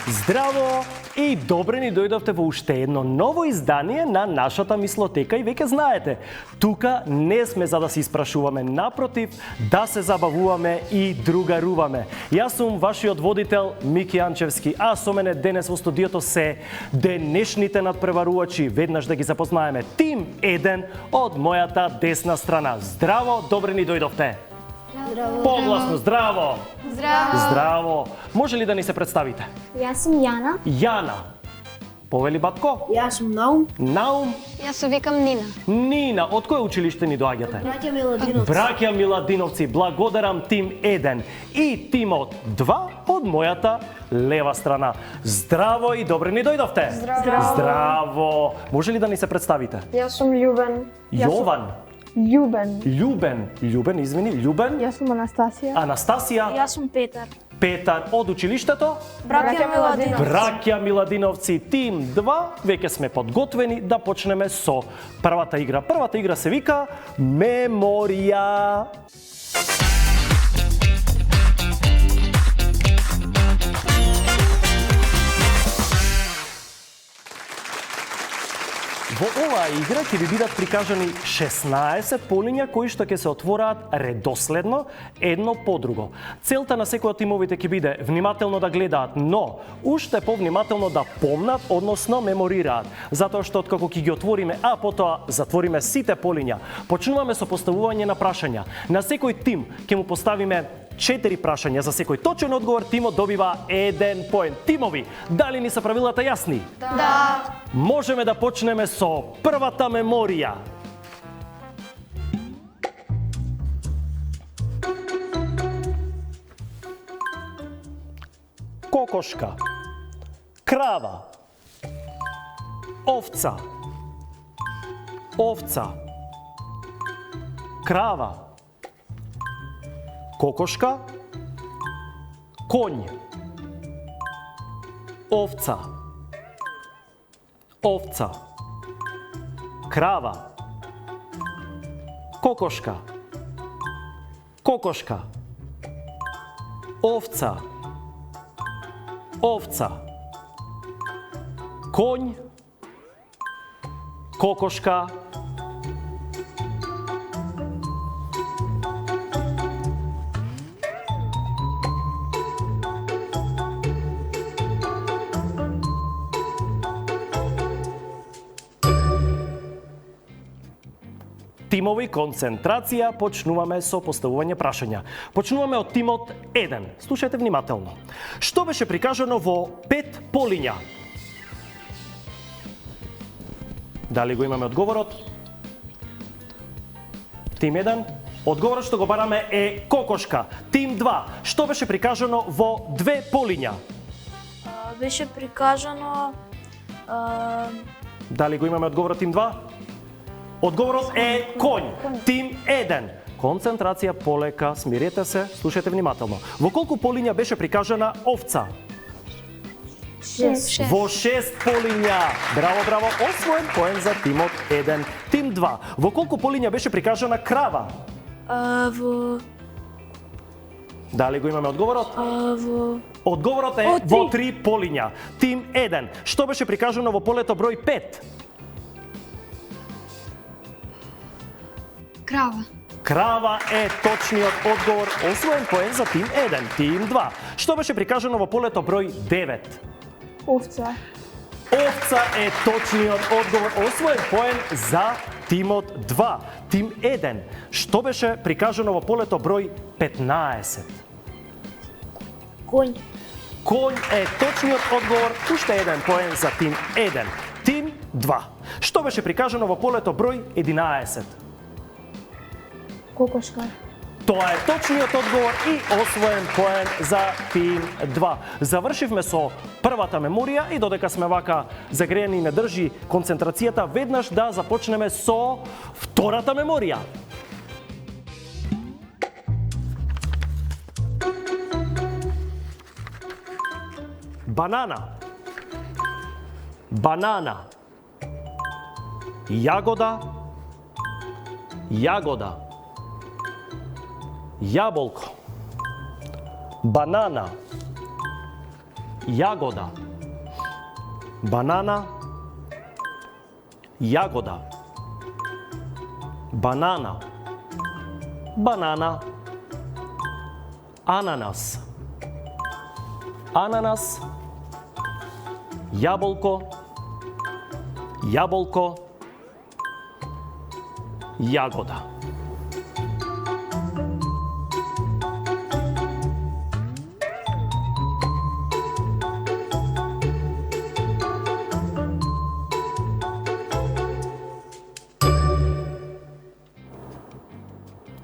Здраво и добре ни дојдовте во уште едно ново издание на нашата мислотека и веќе знаете, тука не сме за да се испрашуваме, напротив, да се забавуваме и другаруваме. Јас сум вашиот водител Мики Јанчевски, а со мене денес во студиото се денешните надпреварувачи. Веднаш да ги запознаеме. Тим 1 од мојата десна страна. Здраво, добре ни дојдовте. Здраво. Погласно, здраво. Здраво. Здраво. Може ли да ни се представите? Јас сум Јана. Јана. Повели батко? Јас сум Наум. Наум. Јас се викам Нина. Нина, од кој училиште ни доаѓате? Браќа Миладиновци. Браќа Миладиновци, благодарам Тим 1 и Тимот 2 од мојата лева страна. Здраво и добре ни дојдовте. Здраво. Здраво. Може ли да ни се представите? Јас сум Љубен. Јован. Љубен, извини, Љубен. Јас сум Анастасија. Анастасија. Јас сум Петар. Петар од училиштето? Браќа Миладиновци. Браќа Миладиновци, Тим 2, веќе сме подготвени да почнеме со првата игра. Првата игра се вика Меморија. Во оваа игра ќе ви бидат прикажани 16 полиња кои што ќе се отвораат редоследно едно по друго. Целта на секој од тимовите ќе биде внимателно да гледаат, но уште повнимателно да помнат, односно меморираат. Затоа што откако ќе ги отвориме, а потоа затвориме сите полиња, почнуваме со поставување на прашања. На секој тим ќе му поставиме 4 прашања. За секој точен одговор тимот добива 1 поен. Тимови, дали ни се правилата јасни? Да. Можеме да почнеме со првата меморија. Кокошка, крава, овца, овца, крава, кокошка, коњ, овца, овца, крава, кокошка, кокошка, овца, овца, коњ, кокошка, Тимови, концентрација, почнуваме со поставување прашања. Почнуваме од тимот 1. Слушајте внимателно. Што беше прикажано во 5 полиња? Дали го имаме одговорот? Тим 1. Одговорот што го бараме е кокошка. Тим 2. Што беше прикажано во 2 полиња? Беше прикажано Дали го имаме одговорот Тим 2? Одговорот е коњ. Тим 1. Концентрација полека, смирете се, слушајте внимателно. Во колку полиња беше прикажана овца? 6. Во 6 полиња. Браво, браво. Освоен поен за тимот 1. Тим 2. Во колку полиња беше прикажана крава? Во Дали го имаме одговорот? во Одговорот е во 3 полиња. Тим 1. Што беше прикажано во полето број 5? Крава. Крава е точниот одговор. Освоен поен за тим 1. Тим 2. Што беше прикажано во полето број 9? Овца. Овца е точниот одговор. Освоен поен за тимот 2. Тим 1. Што беше прикажано во полето број 15? коњ. Коњ е точниот одговор. Уште 1 поен за тим 1. Тим 2. Што беше прикажано во полето број 11? Кокошка. Тоа е точниот одговор и освоен поен за тим 2. Завршивме со првата меморија и додека сме вака загреени и не држи концентрацијата, веднаш да започнеме со втората меморија. Банана. Банана. Јагода. Јагода. Јаболко, банана, јагода. Банана. Јагода. Банана. Банана. Ананас. Ананас. Јаболко. Јаболко. Јагода.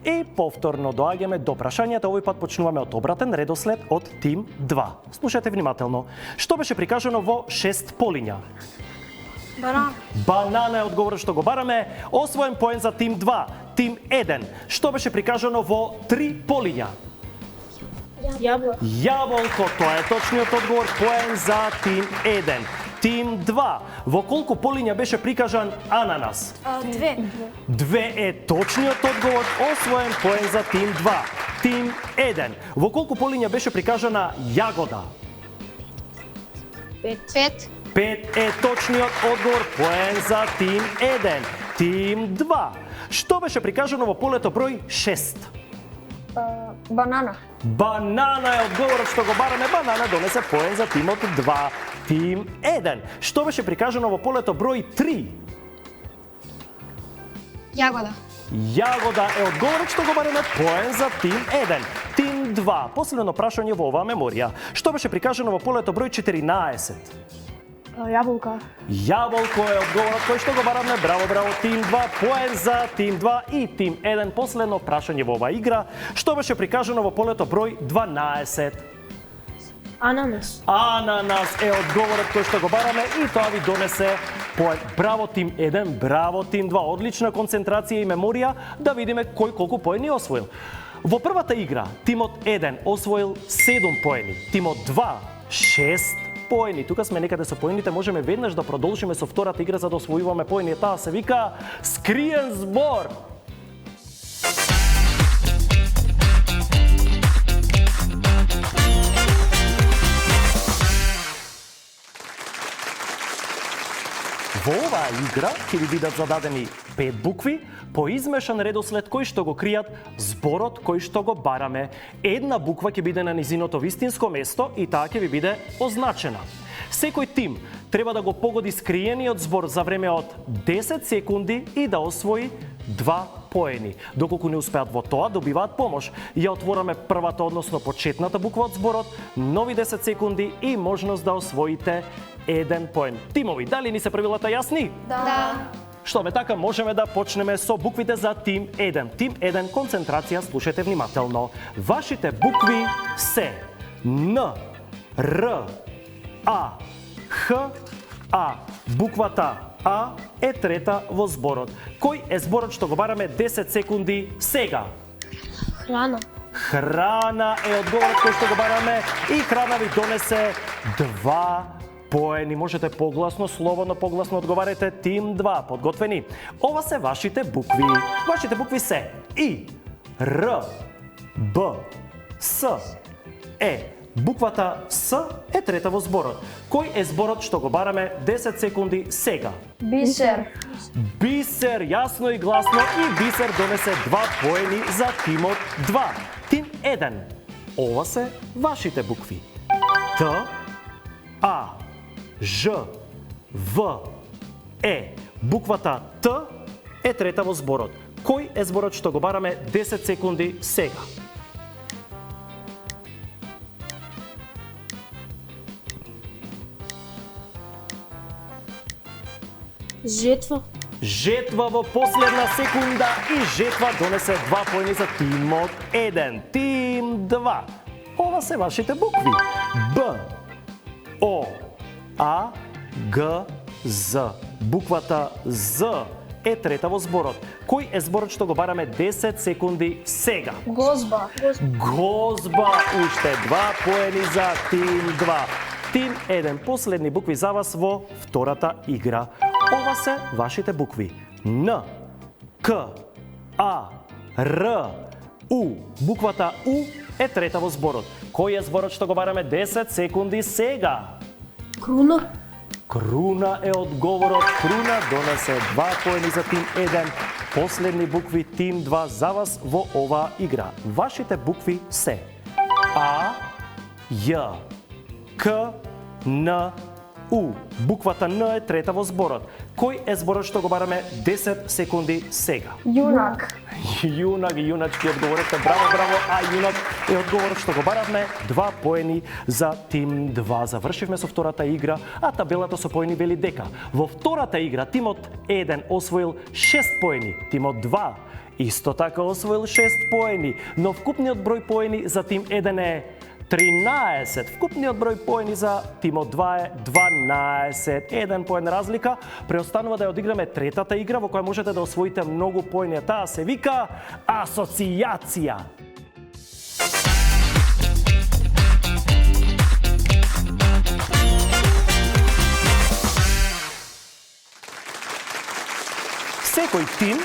И повторно доаѓаме до прашањата, овој пат почнуваме од обратен редослед од тим 2. Слушате внимателно. Што беше прикажано во 6 полиња? Банана. Банана е одговорот што го бараме. Освоен поен за тим 2. Тим 1. Што беше прикажано во 3 полиња? Јаблко. Јаболко, тоа е точниот одговор, поен за тим 1. Тим 2. Во колку полиња беше прикажан ананас? 2. 2 е точниот одговор, освоен поен за тим 2. Тим 1. Во колку полиња беше прикажана јагода? 5. 5 е точниот одговор, поен за тим 1. Тим 2. Што беше прикажано во полето број 6? Банана. Банана е одговорот што го бараме. Банана донесе поен за тимот 2. Тим 1. Што беше прикажано во полето број 3? Јагода. Јагода е одговорот што го бараме. Поен за тим 1. Тим 2. Последно прашање во оваа меморија. Што беше прикажано во полето број 14? Јаболка. Јаболко е одговорот кој што го бараме. Браво, браво, тим 2, поен за тим 2 и тим 1. Последно прашање во оваа игра. Што беше прикажано во полето број 12? Ананас. Ананас е одговорот кој што го бараме и тоа ви донесе поен. Браво тим 1, браво тим 2. Одлична концентрација и меморија да видиме кој колку поени освоил. Во првата игра тимот 1 освоил 7 поени, тимот 2 6 поени. Тука сме некаде со поените, можеме веднаш да продолжиме со втората игра за да освојуваме поени. Таа се вика скриен збор. Во оваа игра ќе ви бидат зададени 5 букви по измешан редослед кој што го кријат зборот кој што го бараме. Една буква ќе биде на низиното вистинско место и таа ќе ви биде означена. Секој тим треба да го погоди скриениот збор за време од 10 секунди и да освои 2 поени. Доколку не успеат во тоа, добиваат помош. Ја отвораме првата, односно почетната буква од зборот, нови 10 секунди и можност да освоите 1 поен. Тимови, дали ни се правилата јасни? Да. Што ме така, можеме да почнеме со буквите за тим 1. Тим 1, концентрација, слушате внимателно. Вашите букви се Н, Р, А, Х, А. Буквата А е трета во зборот. Кој е зборот што го бараме 10 секунди сега? Храна. Храна е одговорот кој што го бараме и храна ви донесе 2 поени. Можете погласно, слободно погласно одговарате. Тим 2, подготвени. Ова се вашите букви. Вашите букви се И, Р, Б, С, Е. Буквата С е трета во зборот. Кој е зборот што го бараме 10 секунди сега? Бисер. Бисер, јасно и гласно, и Бисер донесе 2 поени за тимот 2. Тим 1. Ова се вашите букви. Т, А, Ж, В, Е. Буквата Т е трета во зборот. Кој е зборот што го бараме 10 секунди сега? Жетва. Жетва во последна секунда и жетва донесе 2 поени за тимот 1. Тим 2. Ова се вашите букви. Б, О, А, Г, З. Буквата З е трета во зборот. Кој е зборот што го бараме 10 секунди сега? Гозба. Гозба, уште 2 поени за тим 2. Тим 1, последни букви за вас во втората игра. Ова се вашите букви. Н, К, А, Р, У. Буквата У е трета во зборот. Кој е зборот што го бараме 10 секунди сега? Круна. Круна е одговорот. Круна донесе 2 поени за тим 1. Последни букви тим 2 за вас во оваа игра. Вашите букви се А, Ј, К, Н, У. Буквата Н е трета во зборот. Кој е зборот што го бараме 10 секунди сега? Јунак. Јунак, јуначки одговорите. Браво, браво. А јунак е одговорот што го баравме 2 поени за тим 2. Завршивме со втората игра, а табелата со поени вели дека во втората игра тимот 1 освоил 6 поени, тимот 2 исто така освоил 6 поени, но вкупниот број поени за тим 1 е 13. Вкупниот број поени за тимот 2 е 12. 1 поен разлика. Преостанува да ја одиграме третата игра во која можете да освоите многу поени. Таа се вика асоцијација. Секој тим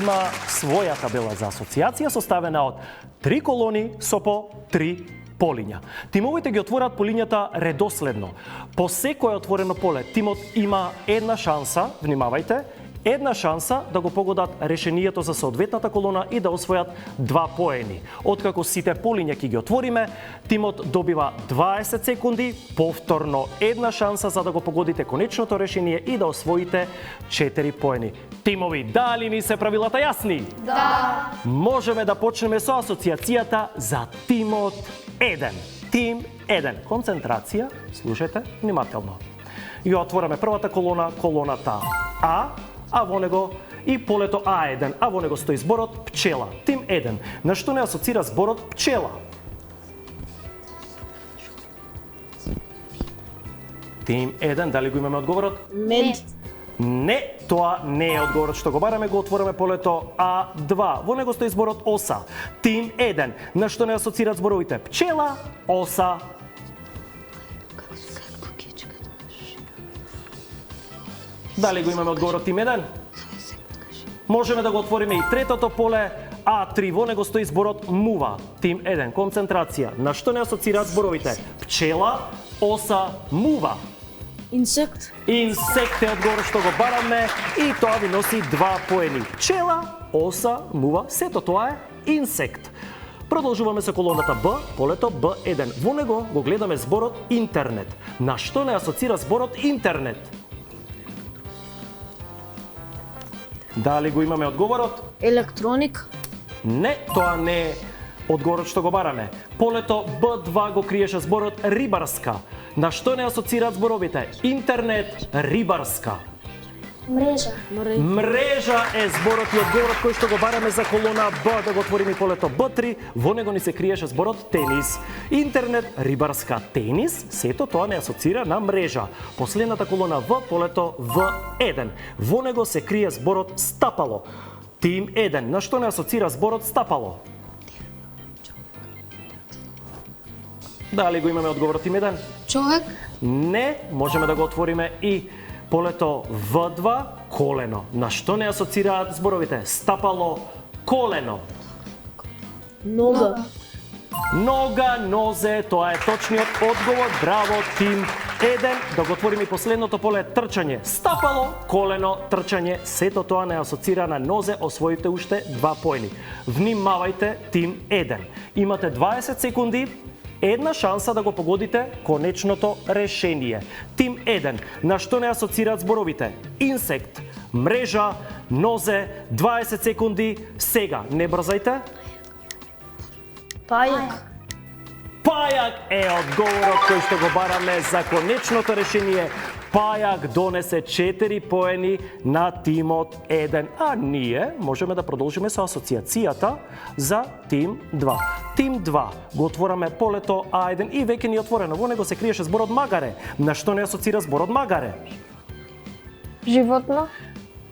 има своја табела за асоциација составена од 3 колони со по 3 полиња. Тимовите ги отвораат полињата редоследно. По секое отворено поле тимот има една шанса, внимавајте, една шанса да го погодат решението за соодветната колона и да освојат 2 поени. Откако сите полиња ќе ги отвориме, тимот добива 20 секунди, повторно една шанса за да го погодите конечното решение и да освоите 4 поени. Тимови, дали ни се правилата јасни? Да. Можеме да почнеме со асоциацијата за тимот 1. Тим 1. Концентрација, слушајте внимателно. Ја отвораме првата колона, колоната А во него и полето А1, а во него стои зборот пчела. Тим 1. На што не асоцира зборот пчела? Тим 1, дали го имаме одговорот? Мед. Не, тоа не е одговорот што го бараме, го отвораме полето А2. Во него стои зборот оса. Тим 1. На што не асоцираат зборовите пчела, оса? Дали го имаме одговорот тим 1? Можеме да го отвориме и третото поле А3. Во него стои зборот мува. Тим 1. Концентрација. На што не асоцираат зборовите пчела, оса, мува? Инсект. Инсект е одговор што го бараме и тоа ви носи 2 поени. Пчела, оса, мува, сето тоа е инсект. Продолжуваме со колоната Б, полето Б1. Во него го гледаме зборот интернет. На што не асоцира зборот интернет? Дали го имаме одговорот? Електроник. Не, тоа не е одговорот што го бараме. Полето Б2 го криеше зборот рибарска. На што не асоцираат зборовите? Интернет, рибарска. Мрежа. Мрежа е зборот и одговорот кој што го бараме за колона Б. Да го отвориме полето Б3, во него ни се криеше зборот тенис. Интернет, рибарска, тенис, сето тоа не асоцира на мрежа. Последната колона В, полето В1. Во него се крие зборот стапало. Тим 1. На што не асоцира зборот стапало? Дали го имаме одговорот тим 1? Човек. Не, можеме да го отвориме и полето В2, колено. На што не асоцираат зборовите? Стапало, колено. Нога. Нога, нозе, тоа е точниот одговор. Браво, тим 1. Да го отвориме и последното поле трчање. Стапало, колено, трчање. Сето тоа не асоцира на нозе, освоите уште 2 поени. Внимавајте, тим 1. Имате 20 секунди, една шанса да го погодите конечното решение. Тим 1. На што не асоцираат зборовите? Инсект, мрежа, нозе, 20 секунди, сега. Не брзајте. Пајак. Пајак е одговорот кој што го бараме за конечното решение. Пајак донесе 4 поени на тимот 1, а ние можеме да продолжиме со асоцијацијата за тим 2. Тим 2 го отвораме полето А1 и веќе ни е отворено. Во него се криеше зборот магаре. На што не асоцира зборот магаре? Животно.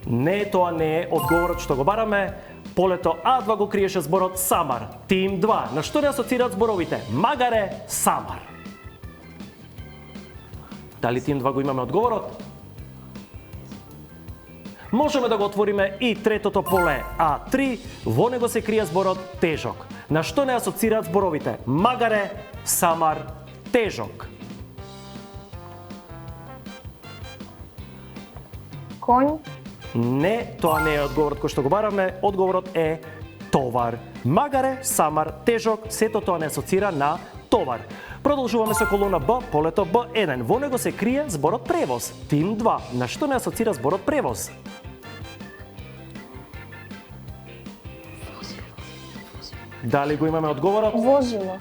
Не, тоа не е одговорот што го бараме. Полето А2 го криеше зборот самар. Тим 2. На што не асоцираат зборовите? Магаре, самар. Дали тим 2 го имаме одговорот? Можеме да го отвориме и третото поле А3. Во него се крие зборот тежок. На што не асоцираат зборовите магаре, самар, тежок? Конј. Не, тоа не е одговорот кој што го бараме. Одговорот е товар. Магаре, самар, тежок, сето тоа не асоцира на товар. Продолжуваме со колона Б, полето Б1. Во него се крие зборот превоз. Тим 2. На што не асоцира зборот превоз? Дали го имаме одговорот? Возило.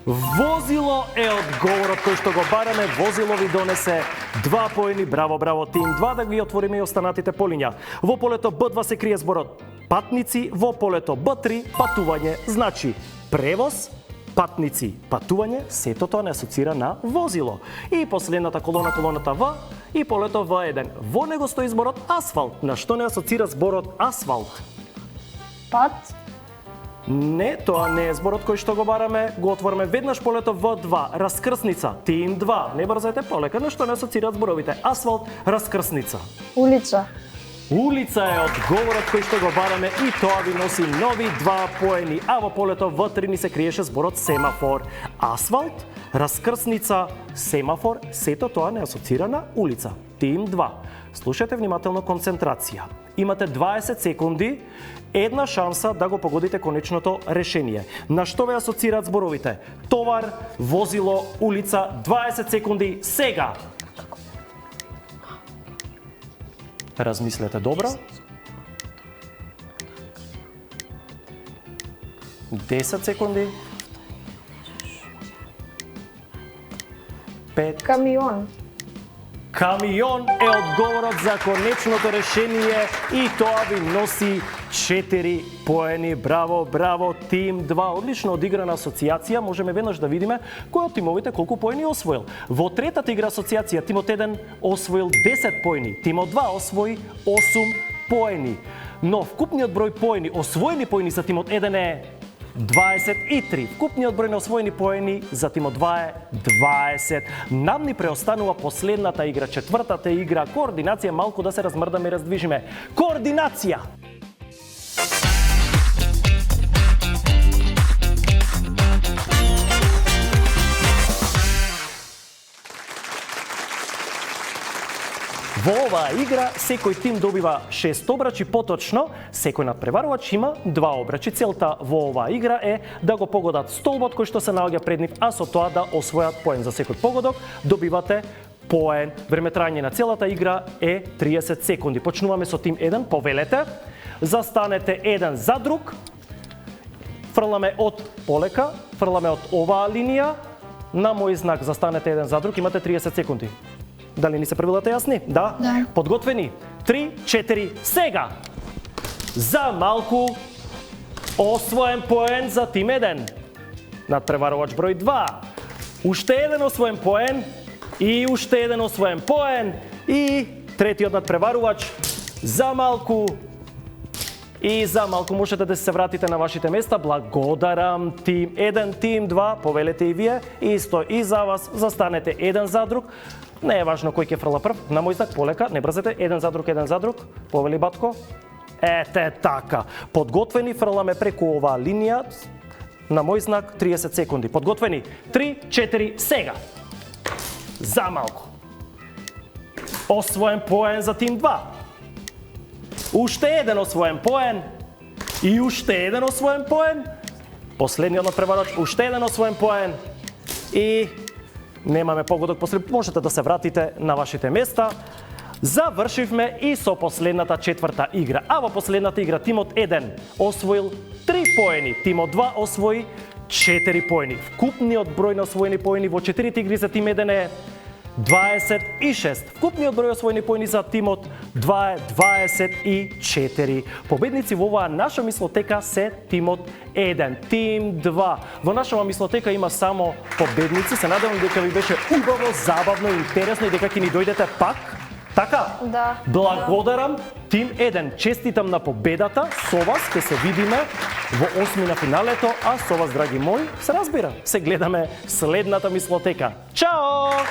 Возило е одговорот кој што го бараме. Возило ви донесе 2 поени. Браво, браво, тим 2. Да ги отвориме и останатите полиња. Во полето Б2 се крие зборот патници, во полето Б3 патување. Значи, превоз, патници, патување, сето тоа не асоцира на возило. И последната колона, колоната В и полето В1. Во него стои зборот асфалт. На што не асоцира зборот асфалт? Пат. Не, тоа не е зборот кој што го бараме. Го отвораме веднаш полето В2. Раскрсница, тим 2. Не брзајте, полека, на што не асоцираат зборовите асфалт, раскрсница. Улица. Улица е одговорот кој што го бараме и тоа ви носи нови 2 поени. А во полето В3 ни се криеше зборот семафор. Асфалт, раскрсница, семафор, сето тоа не асоцира на улица. Тим 2. Слушате внимателно, концентрација. Имате 20 секунди, една шанса да го погодите конечното решение. На што ве асоцираат зборовите? Товар, возило, улица, 20 секунди сега. Размислете добро. 10 секунди. 5. Камион. Камион е одговорот за конечното решение и тоа ви носи 4 поени. Браво, браво, тим 2. Одлично одиграна асоциација. Можеме веднаш да видиме кој од тимовите колку поени освоил. Во третата игра асоциација тимот 1 освоил 10 поени, тимот 2 освои 8 поени. Но вкупниот број поени, освоени поени за тимот 1 е 23. Вкупниот број на освоени поени за тимот 2 е 20. Нам ни преостанува последната игра, четвртата игра. Координација, малку да се размрдаме и раздвижиме. Координација! Во оваа игра секој тим добива 6 обрачи, поточно секој надпреварувач има 2 обрачи. Целта во оваа игра е да го погодат столбот кој што се наоѓа пред нив, а со тоа да освојат поен. За секој погодок добивате поен. Време трајање на целата игра е 30 секунди. Почнуваме со тим 1, повелете. Застанете еден за друг. Фрламе од полека, фрламе од оваа линија. На мој знак застанете еден за друг, имате 30 секунди. Дали ни се правилата јасни? Да? Да. Подготвени? 3, 4, сега! За малку освоен поен за тим 1. Надпреварувач број 2. Уште еден освоен поен и уште еден освоен поен и третиот надпреварувач за малку. И за малку можете да се вратите на вашите места. Благодарам тим 1, тим 2, повелете и вие. Исто и за вас, застанете еден за друг. Не е важно кој ќе фрла прв. На мој знак полека, не брзете, еден за друг. Повели батко. Ете така. Подготвени, фрламе преку оваа линија. На мој знак 30 секунди. Подготвени? 3, 4, сега. За малку. Освоен поен за тим 2. Уште еден освоен поен и уште еден освоен поен. Последниот надпреварувач, уште еден освоен поен и немаме погодок после. Можете да се вратите на вашите места. Завршивме и со последната четврта игра. А во последната игра тимот 1 освоил 3 поени, тимот 2 освои 4 поени. Вкупниот број на освоени поени во 4 игри за тим 1 е 26. Вкупниот број освоени поени за тимот 2 е 24. Победници во оваа наша мислотека се тимот 1, тим 2. Во нашава мислотека има само победници. Се надевам дека ви беше убаво, забавно, интересно и дека ќе ни дојдете пак. Така? Да. Благодарам тим 1. Честитам на победата. Со вас ќе се видиме во 8 на финалето, а со вас, драги мои, се разбира, се гледаме следната мислотека. Чао!